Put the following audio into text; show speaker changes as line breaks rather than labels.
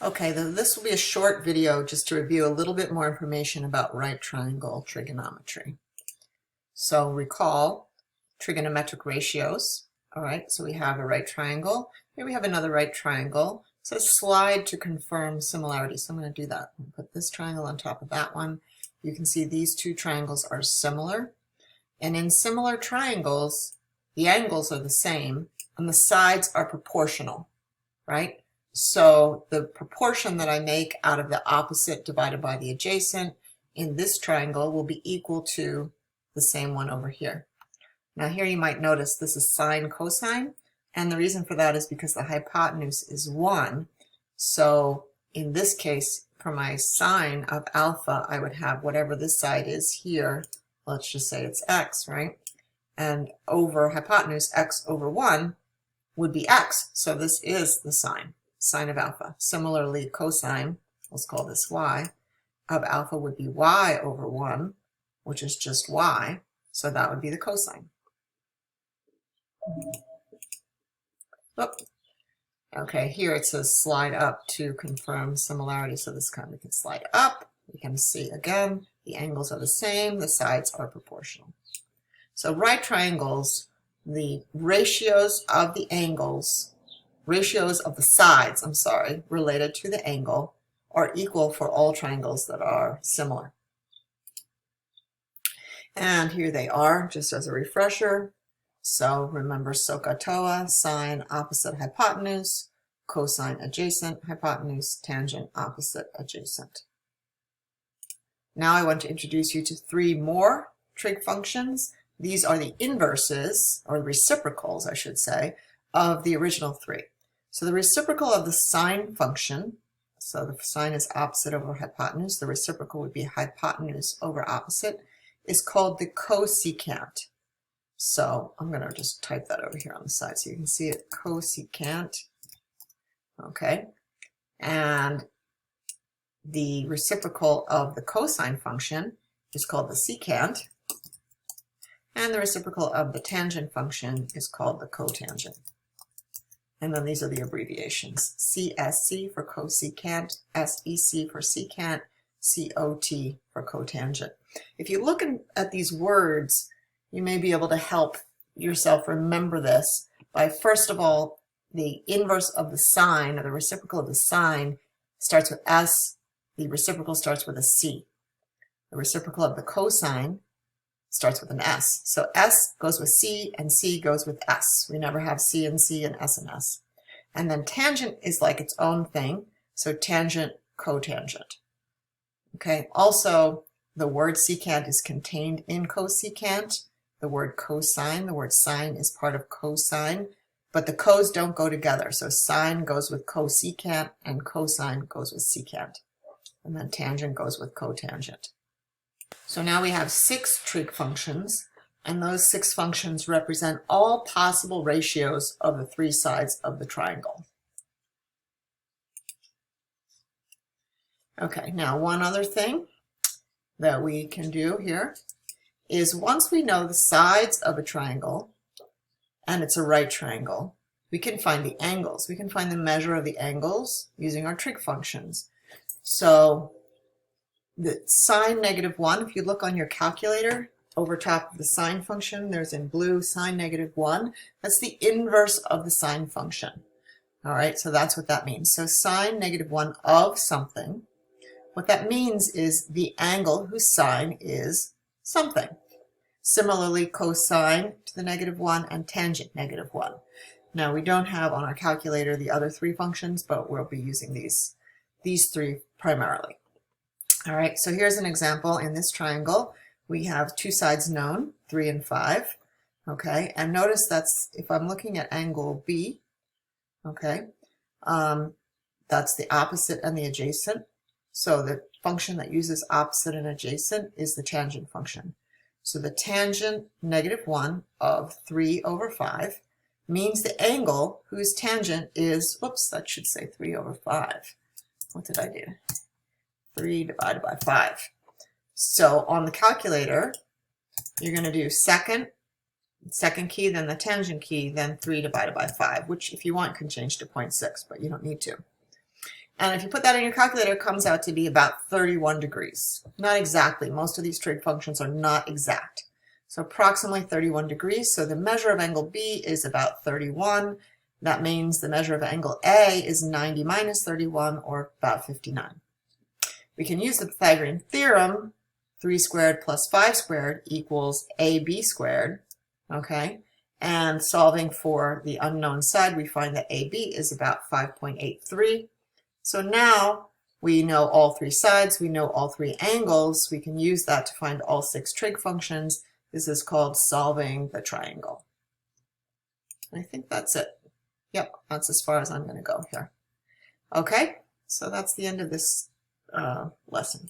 Okay, this will be a short video just to review a little bit more information about right triangle trigonometry. So recall trigonometric ratios. All right, so we have a right triangle. Here we have another right triangle. It says slide to confirm similarity. So I'm going to do that. I'm going to put this triangle on top of that one. You can see these two triangles are similar. And in similar triangles, the angles are the same and the sides are proportional, right? So the proportion that I make out of the opposite divided by the adjacent in this triangle will be equal to the same one over here. Now here you might notice this is sine cosine, and the reason for that is because the hypotenuse is 1. So in this case, for my sine of alpha, I would have whatever this side is here. Let's just say it's x, right? And over hypotenuse, x over 1 would be x. So this is the sine of alpha. Similarly, cosine, let's call this y, of alpha would be y over 1, which is just y. So that would be the cosine. Oh. Okay, here it says slide up to confirm similarity. So this kind we can slide up. We can see again, the angles are the same, the sides are proportional. So right triangles, the ratios of the angles, ratios of the sides, related to the angle are equal for all triangles that are similar. And here they are, just as a refresher. So remember SOHCAHTOA, sine opposite hypotenuse, cosine adjacent hypotenuse, tangent opposite adjacent. Now I want to introduce you to 3 more trig functions. These are the inverses, or reciprocals, I should say, of the original 3. So the reciprocal of the sine function, so the sine is opposite over hypotenuse, the reciprocal would be hypotenuse over opposite, is called the cosecant. So I'm going to just type that over here on the side so you can see it, cosecant. Okay, and the reciprocal of the cosine function is called the secant, and the reciprocal of the tangent function is called the cotangent. And then these are the abbreviations, CSC for cosecant, SEC for secant, COT for cotangent. If you look at these words, you may be able to help yourself remember this by, first of all, the inverse of the sine, or the reciprocal of the sine, starts with S. The reciprocal starts with a C. The reciprocal of the cosine starts with an S. So S goes with C and C goes with S. We never have C and C and S. And then tangent is like its own thing. So tangent, cotangent. Okay, also the word secant is contained in cosecant. The word cosine, the word sine is part of cosine, but the cos don't go together. So sine goes with cosecant and cosine goes with secant. And then tangent goes with cotangent. So now we have 6 trig functions, and those 6 functions represent all possible ratios of the 3 sides of the triangle. Okay, now one other thing that we can do here is, once we know the sides of a triangle, and it's a right triangle, we can find the angles. We can find the measure of the angles using our trig functions. So the sine -1, if you look on your calculator, over top of the sine function, there's in blue sine -1. That's the inverse of the sine function. All right, so that's what that means. So sine -1 of something, what that means is the angle whose sine is something. Similarly, cosine to the -1 and tangent -1. Now we don't have on our calculator the other 3 functions, but we'll be using these 3 primarily. All right, so here's an example. In this triangle, we have 2 sides known, 3 and 5. Okay, and notice that's, if I'm looking at angle B, okay, that's the opposite and the adjacent. So the function that uses opposite and adjacent is the tangent function. So the tangent -1 of 3 over 5 means the angle whose tangent is, whoops, that should say 3 over 5. What did I do? 3 divided by 5. So on the calculator, you're going to do second key, then the tangent key, then 3 divided by 5, which if you want can change to 0.6, but you don't need to. And if you put that in your calculator, it comes out to be about 31 degrees. Not exactly. Most of these trig functions are not exact. So approximately 31 degrees. So the measure of angle B is about 31. That means the measure of angle A is 90 minus 31, or about 59. We can use the Pythagorean theorem. 3 squared plus 5 squared equals AB squared. Okay? And solving for the unknown side, we find that AB is about 5.83. So now we know all three sides, we know all three angles, we can use that to find all 6 trig functions. This is called solving the triangle. I think that's it. Yep, that's as far as I'm going to go here. Okay, so that's the end of this lesson.